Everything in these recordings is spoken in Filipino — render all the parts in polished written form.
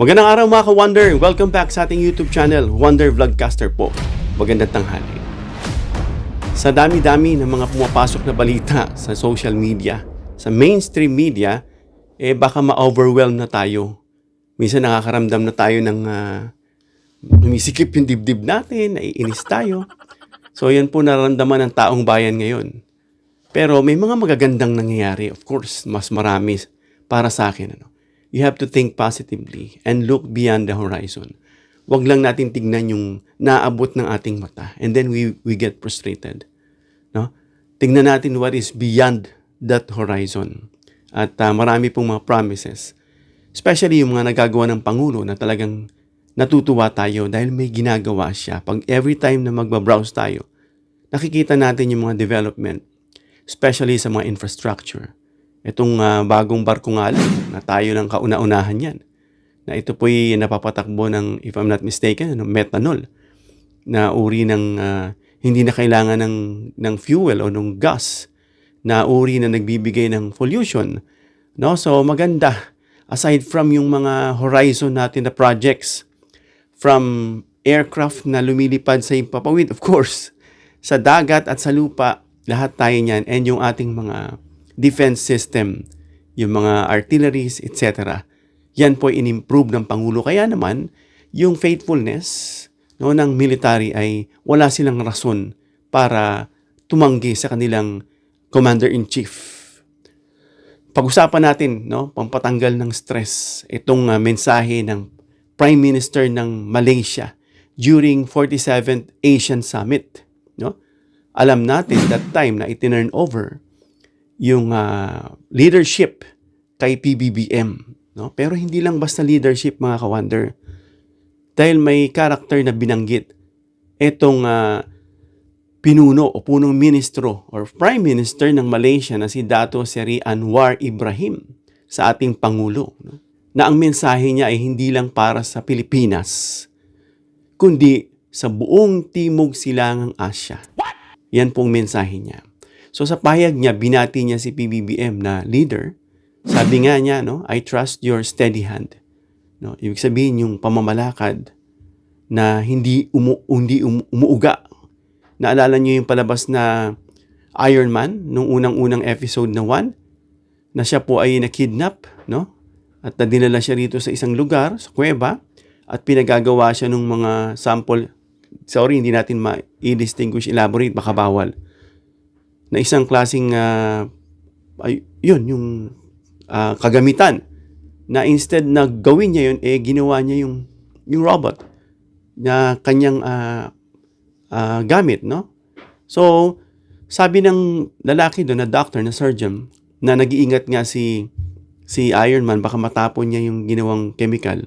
Magandang araw mga ka-Wonder! Welcome back sa ating YouTube channel, Wonder Vlogcaster po. Magandang tanghali. Sa dami-dami ng mga pumapasok na balita sa social media, sa mainstream media, baka ma-overwhelm na tayo. Minsan nakakaramdam na tayo ng humisikip yung dibdib natin, naiinis tayo. So yan po nararamdaman ng taong bayan ngayon. Pero may mga magagandang nangyayari, of course, mas marami para sa akin. You have to think positively and look beyond the horizon. Huwag lang natin tignan yung naabot ng ating mata and then we get frustrated. No? Tignan natin what is beyond that horizon. At marami pong mga promises. Especially yung mga nagagawa ng Pangulo na talagang natutuwa tayo dahil may ginagawa siya. Pag every time na magbabrowse tayo, nakikita natin yung mga development, especially sa mga infrastructure. Itong bagong barko nga lang na tayo ng kauna-unahan yan. Na ito po'y napapatakbo ng, if I'm not mistaken, methanol. Na uri ng hindi na kailangan ng fuel o ng gas. Na uri na nagbibigay ng pollution. No? So maganda. Aside from yung mga horizon natin na projects. From aircraft na lumilipad sa impapawid, of course. Sa dagat at sa lupa, lahat tayo niyan. And yung ating mga defense system, yung mga artilleries, etc. Yan po in-improve ng Pangulo. Kaya naman, yung faithfulness ng military ay wala silang rason para tumanggi sa kanilang Commander-in-Chief. Pag-usapan natin, pampatanggal ng stress, itong mensahe ng Prime Minister ng Malaysia during 47th Asian Summit. Alam natin that time na itinurn over yung leadership kay PBBM. Pero hindi lang basta leadership mga ka-Wonder. Dahil may character na binanggit itong pinuno o punong ministro or prime minister ng Malaysia na si Dato Seri Anwar Ibrahim sa ating Pangulo. Na ang mensahe niya ay hindi lang para sa Pilipinas, kundi sa buong Timog Silangang Asya. Yan pong mensahe niya. So sa pahayag niya, binati niya si PBBM na leader. Sabi nga niya, I trust your steady hand. Ibig sabihin yung pamamalakad na hindi umuuga. Naalala niyo yung palabas na Iron Man, nung unang-unang episode na 1, na siya po ay nakidnap, at dinala siya rito sa isang lugar, sa kuweba, at pinagagawa siya ng mga sample. Sorry, hindi natin ma-distinguish, elaborate, baka bawal. Na isang klaseng, yung kagamitan. Na instead na gawin niya yun, ginawa niya yung robot na kanyang gamit, So, sabi ng lalaki doon, na doctor, na surgeon, na nag-iingat nga si Iron Man, baka matapon niya yung ginawang chemical.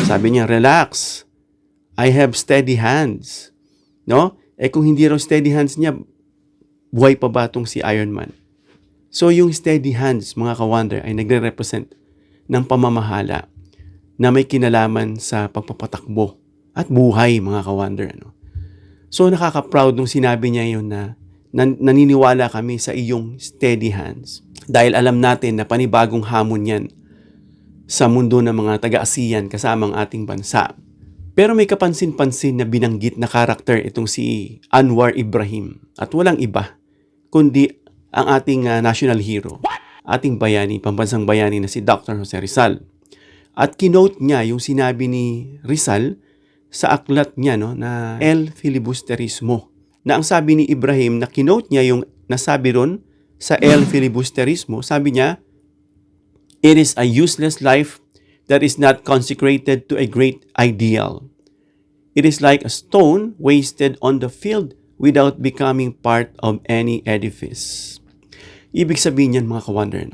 Sabi niya, relax. I have steady hands. Kung hindi raw steady hands niya, buhay pa ba itong si Iron Man? So yung steady hands, mga ka-Wonder, ay nagre-represent ng pamamahala na may kinalaman sa pagpapatakbo at buhay, mga ka-Wonder. So nakaka-proud nung sinabi niya yun na naniniwala kami sa iyong steady hands. Dahil alam natin na panibagong hamon yan sa mundo ng mga taga-ASEAN kasama ang ating bansa. Pero may kapansin-pansin na binanggit na karakter itong si Anwar Ibrahim. At walang iba kundi ang ating national hero, ating bayani, pambansang bayani na si Dr. Jose Rizal. At kinote niya yung sinabi ni Rizal sa aklat niya na El Filibusterismo. Na ang sabi ni Ibrahim, na kinote niya yung nasabi ron sa El Filibusterismo, sabi niya, "It is a useless life that is not consecrated to a great ideal. It is like a stone wasted on the field without becoming part of any edifice." Ibig sabihin yan, mga ka-Wonder,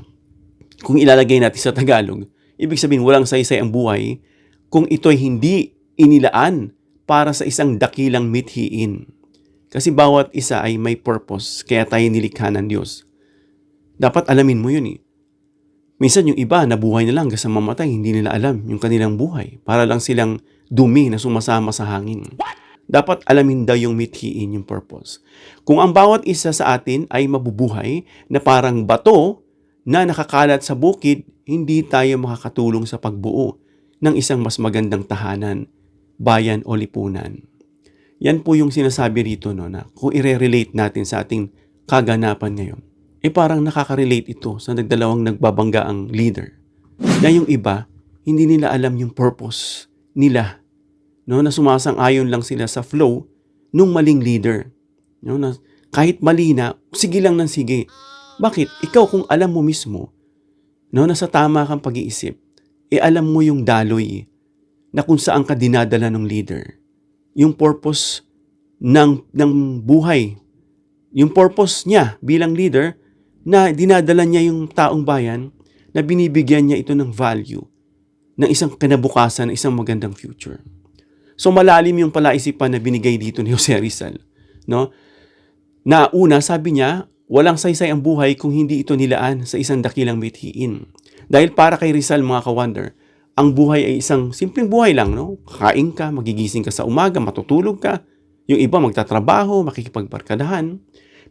kung ilalagay natin sa Tagalog, ibig sabihin walang saysay ang buhay kung ito'y hindi inilaan para sa isang dakilang mithiin. Kasi bawat isa ay may purpose, kaya tayo nilikha ng Diyos. Dapat alamin mo yun. Minsan yung iba, nabuhay na lang hanggang sa mamatay, hindi nila alam yung kanilang buhay. Para lang silang dumi na sumasama sa hangin. Dapat alamin daw yung mithiin, yung purpose. Kung ang bawat isa sa atin ay mabubuhay na parang bato na nakakalat sa bukid, hindi tayo makakatulong sa pagbuo. ng isang mas magandang tahanan, bayan o lipunan. Yan po yung sinasabi rito, no, na kung i-relate natin sa ating kaganapan ngayon, parang nakaka-relate ito sa nagdalawang nagbabangga ang leader. Na yung iba, hindi nila alam yung purpose nila, no, na sumasang-ayon lang sila sa flow nung maling leader. No, na kahit mali na, sige lang ng sige. Bakit? Ikaw kung alam mo mismo, no, nasa tama kang pag-iisip, alam mo yung daloy na kung saan ka dinadala ng leader. Yung purpose ng buhay. Yung purpose niya bilang leader na dinadala niya yung taong bayan na binibigyan niya ito ng value ng isang kinabukasan, ng isang magandang future. So malalim yung palaisipan na binigay dito ni Jose Rizal. No? Na una, sabi niya, walang saysay ang buhay kung hindi ito nilaan sa isang dakilang mithiin. Dahil para kay Rizal, mga ka-wonder, ang buhay ay isang simpleng buhay lang, no? Kakain ka, magigising ka sa umaga, matutulog ka. Yung iba magtatrabaho, makikipagbarkadahan.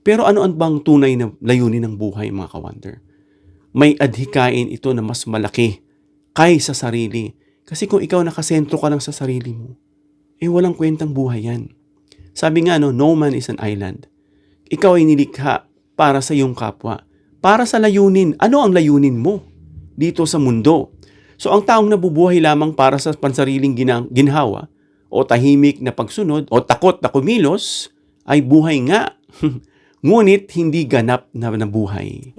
Pero ano ang bang tunay na layunin ng buhay, mga ka-wonder? May adhikain ito na mas malaki kaysa sarili. Kasi kung ikaw nakasentro ka lang sa sarili mo, walang kwentang buhay yan. Sabi nga, no man is an island. Ikaw ay nilikha para sa iyong kapwa. Para sa layunin. Ano ang layunin mo dito sa mundo? So ang taong nabubuhay lamang para sa pansariling ginhawa o tahimik na pagsunod o takot na kumilos ay buhay nga. Ngunit hindi ganap na buhay.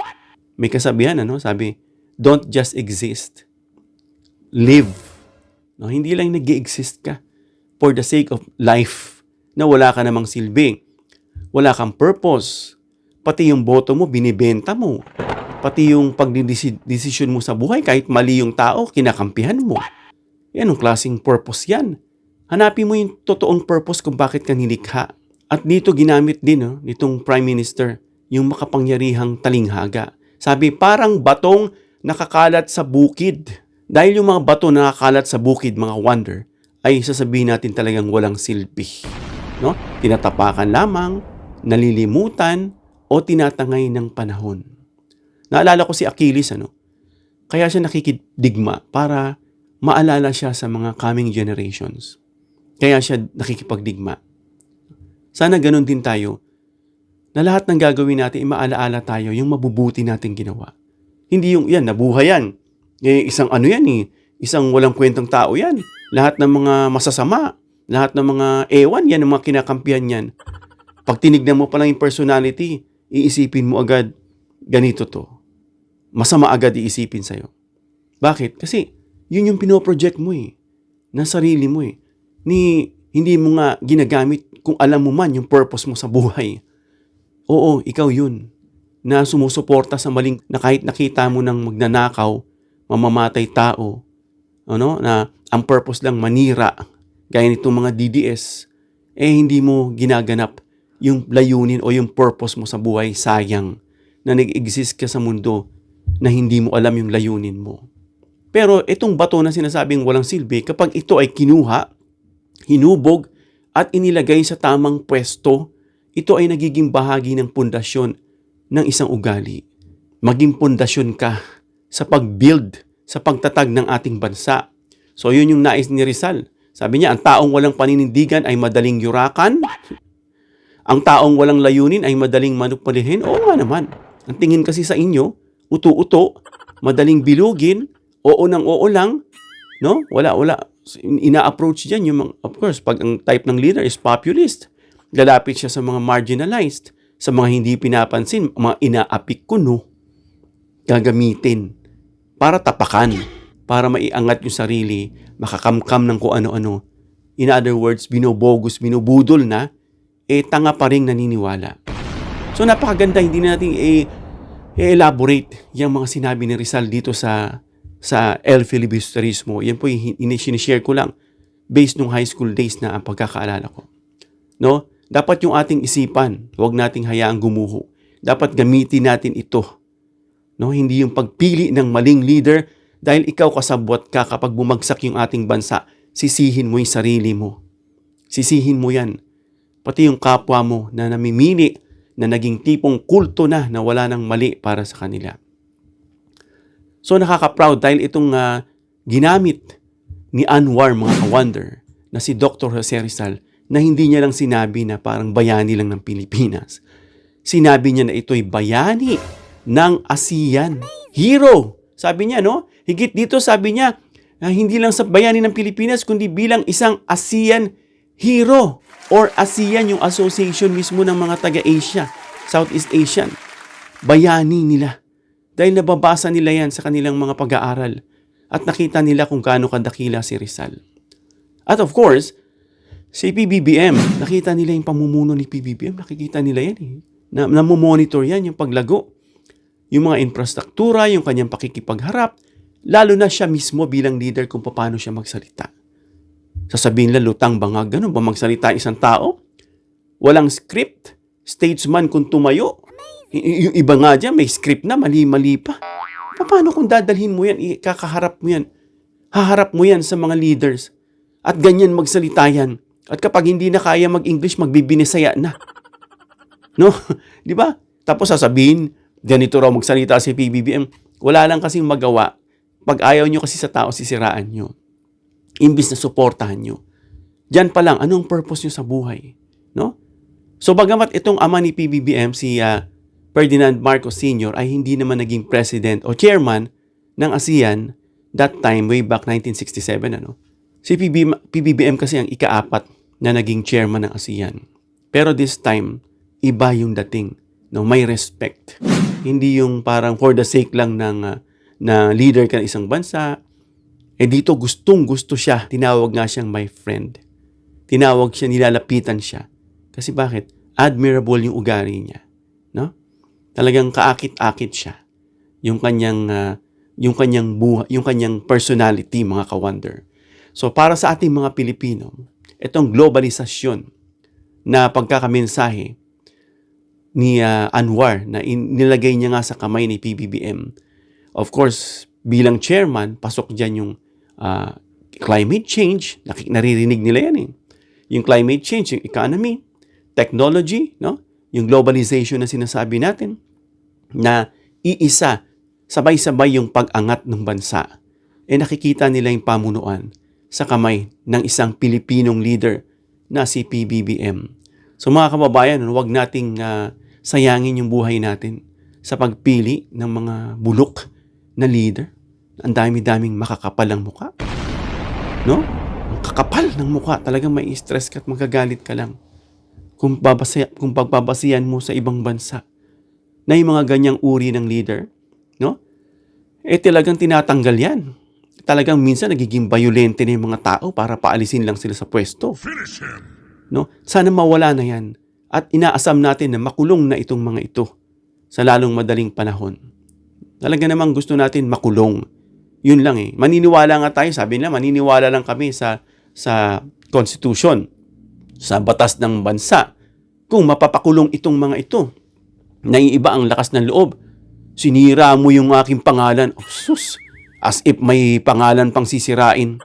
May kasabihan, sabi, don't just exist. Live. No, hindi lang nag-i-exist ka for the sake of life na wala ka namang silbi. Wala kang purpose. Pati yung boto mo, binibenta mo. Pati yung pagdidesisyon mo sa buhay, kahit mali yung tao, kinakampihan mo. Yan ang klaseng purpose yan. Hanapin mo yung totoong purpose kung bakit ka nilikha. At dito ginamit din nitong Prime Minister yung makapangyarihang talinghaga. Sabi, parang batong nakakalat sa bukid. Dahil yung mga bato na nakakalat sa bukid, mga wonder, ay sasabihin natin talagang walang silbi. No? Tinatapakan lamang, nalilimutan, o tinatangay ng panahon. Naalala ko si Achilles, kaya siya nakikidigma para maalala siya sa mga coming generations. Kaya siya nakikipagdigma. Sana ganun din tayo, na lahat ng gagawin natin, maalaala tayo yung mabubuti nating ginawa. Hindi yung, yan, nabuhay yan. Isang isang walang kwentang tao yan. Lahat ng mga masasama, lahat ng mga ewan, yan ang mga kinakampihan yan. Pag tinignan mo pa lang yung personality, iisipin mo agad, ganito to. Masama agad iisipin sa'yo. Bakit? Kasi yun yung pinoproject mo na sarili mo hindi mo nga ginagamit kung alam mo man yung purpose mo sa buhay. Oo, ikaw yun na sumusuporta sa maling na kahit nakita mo ng magnanakaw, mamamatay tao, na ang purpose lang manira, gaya nitong mga DDS, hindi mo ginaganap yung layunin o yung purpose mo sa buhay. Sayang na nag-exist ka sa mundo na hindi mo alam yung layunin mo. Pero itong bato na sinasabing walang silbi, kapag ito ay kinuha, hinubog, at inilagay sa tamang pwesto, ito ay nagiging bahagi ng pundasyon ng isang ugali. Maging pundasyon ka sa pag-build, sa pagtatag ng ating bansa. So yun yung nais ni Rizal. Sabi niya, ang taong walang paninindigan ay madaling yurakan. Ang taong walang layunin ay madaling manupalihin. Oo nga naman. Ang tingin kasi sa inyo, uto-uto, madaling bilugin, oo nang oo lang, no? Wala. Ina-approach dyan yung, of course, pag ang type ng leader is populist, lalapit siya sa mga marginalized, sa mga hindi pinapansin, mga inaapik kuno, gagamitin para tapakan, para maiangat yung sarili, makakamkam ng kung ano-ano. In other words, binobogus, binubudol na, tanga pa rin naniniwala. So napakaganda, hindi na natin elaborate yung mga sinabi ni Rizal dito sa El Filibusterismo. Yan po yung sinishare ko lang based nung high school days na ang pagkakaalala ko. No? Dapat yung ating isipan, huwag nating hayaang gumuho. Dapat gamitin natin ito. No? Hindi yung pagpili ng maling leader dahil ikaw kasabwat ka kapag bumagsak yung ating bansa, sisihin mo yung sarili mo. Sisihin mo yan. Pati yung kapwa mo na namimili na naging tipong kulto na wala nang mali para sa kanila. So nakaka-proud dahil itong ginamit ni Anwar, mga ka-wonder, na si Dr. Jose Rizal, na hindi niya lang sinabi na parang bayani lang ng Pilipinas. Sinabi niya na ito'y bayani ng ASEAN. Hero! Sabi niya, no? Higit dito, sabi niya, hindi lang sa bayani ng Pilipinas, kundi bilang isang ASEAN hero or ASEAN, yung association mismo ng mga taga-Asia, Southeast Asian. Bayani nila. Dahil nababasa nila yan sa kanilang mga pag-aaral at nakita nila kung gaano kadakila si Rizal. At of course, si PBBM, nakita nila yung pamumuno ni PBBM, nakikita nila yan eh. Namomonitor yan yung paglago, yung mga infrastruktura, yung kanyang pakikipagharap, lalo na siya mismo bilang leader kung paano siya magsalita. Sasabihin lang, lutang bangag, ganun ba magsalita isang tao? Walang script, statesman kung tumayo. Yung iba nga dyan, may script na, mali-mali pa. Paano kung dadalhin mo yan, ikakaharap mo yan, haharap mo yan sa mga leaders, at ganyan magsalita yan. At kapag hindi na kaya mag-English, magbibinisaya na. No? Di ba? Tapos sasabihin, ganito raw magsalita si PBBM. Wala lang kasing magawa. Pag ayaw nyo kasi sa tao, sisiraan nyo. Imbis na suportahan nyo. Diyan pa lang, anong purpose nyo sa buhay? No? So bagamat itong ama ni PBBM, si Ferdinand Marcos Sr. ay hindi naman naging president o chairman ng ASEAN that time, way back 1967. Si PBBM kasi ang ika-4 na naging chairman ng ASEAN. Pero this time, iba yung dating. No? May respect. Hindi yung parang for the sake lang ng na leader ka ng isang bansa. Dito gustong-gusto siya. Tinawag nga siyang my friend. Tinawag siya, nilalapitan siya. Kasi bakit? Admirable yung ugali niya. No? Talagang kaakit-akit siya. Yung kanyang buhay, yung kanyang personality, mga ka-wonder. So para sa ating mga Pilipino, itong globalisasyon na pagkakamensahe ni Anwar na nilagay niya nga sa kamay ni PBBM. Of course, bilang chairman, pasok diyan yung climate change. Naririnig nila yan eh. Yung climate change, yung economy, technology, no? Yung globalization na sinasabi natin, na iisa, sabay-sabay yung pag-angat ng bansa. Nakikita nila yung pamunuan sa kamay ng isang Pilipinong leader na si PBBM. So mga kababayan, huwag nating sayangin yung buhay natin sa pagpili ng mga bulok na leader. Ang dami-daming makakapal ng muka. No? Ang kakapal ng muka, talagang may stress ka at magagalit ka lang. Kung pagbabasihan mo sa ibang bansa na yung mga ganyang uri ng leader, no? Talagang tinatanggal yan. Talagang minsan nagiging violente na yung mga tao para paalisin lang sila sa pwesto. No? Sana mawala na yan. At inaasam natin na makulong na itong mga ito sa lalong madaling panahon. Talaga namang gusto natin makulong. Yun lang eh. Maniniwala nga tayo, sabi nila, maniniwala lang kami sa Constitution, sa batas ng bansa. Kung mapapakulong itong mga ito, naiiba ang lakas ng loob. Sinira mo yung aking pangalan. Oh, sus! As if may pangalan pang sisirain.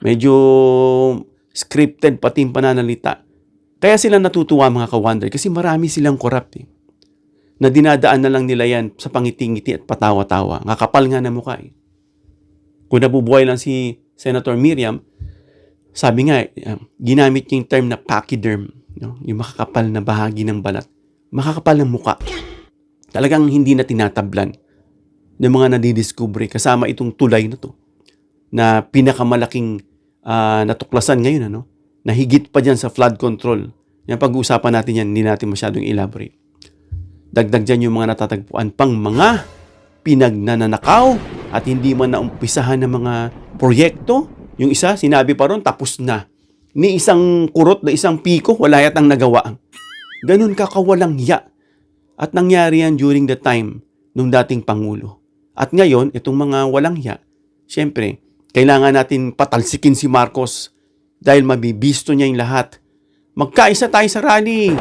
Medyo scripted pati yung pananalita. Kaya sila natutuwa, mga ka-wonder, kasi marami silang corrupt eh. Na dinadaan na lang nila yan sa pangiti-ngiti at patawa-tawa. Nga kapal nga na mukha eh. Kung nabubuhay lang si Senator Miriam, sabi nga, ginamit niya yung term na pachyderm, no? Yung makakapal na bahagi ng balat. Makakapal ng muka. Talagang hindi na tinatablan ng mga nadidiscovery kasama itong tulay na to na pinakamalaking natuklasan ngayon, na higit pa dyan sa flood control. Yan, pag-uusapan natin yan, hindi natin masyadong elaborate. Dagdag dyan yung mga natatagpuan pang mga pinagnanakaw at hindi man naumpisahan ng mga proyekto. Yung isa, sinabi pa ron, tapos na. Ni isang kurot na isang piko, wala yatang nagawa. Ganun kakawalang hiya. At nangyari yan during the time nung dating Pangulo. At ngayon, itong mga walang hiya, syempre, kailangan natin patalsikin si Marcos dahil mabibisto niya yung lahat. Magkaisa tayo sa rally.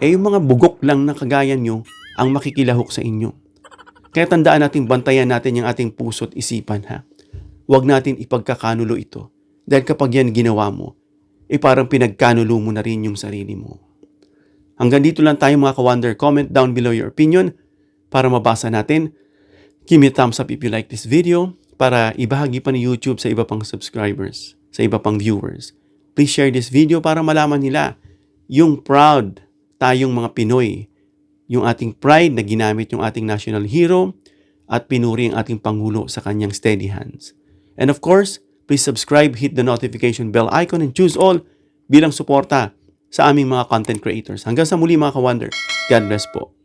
Yung mga bugok lang na kagaya nyo ang makikilahok sa inyo. Kaya tandaan natin, bantayan natin yung ating puso't isipan, ha? Huwag natin ipagkakanulo ito. Dahil kapag yan ginawa mo, parang pinagkanulo mo na rin yung sarili mo. Hanggang dito lang tayo, mga ka-wonder. Comment down below your opinion para mabasa natin. Give me a thumbs up if you like this video. para ibahagi pa ni YouTube sa iba pang subscribers, sa iba pang viewers. Please share this video para malaman nila yung proud tayong mga Pinoy, yung ating pride na ginamit yung ating national hero at pinuri ang ating Pangulo sa kanyang steady hands. And of course, please subscribe, hit the notification bell icon, and choose all bilang suporta sa aming mga content creators. Hanggang sa muli mga ka-Wonder. God bless po.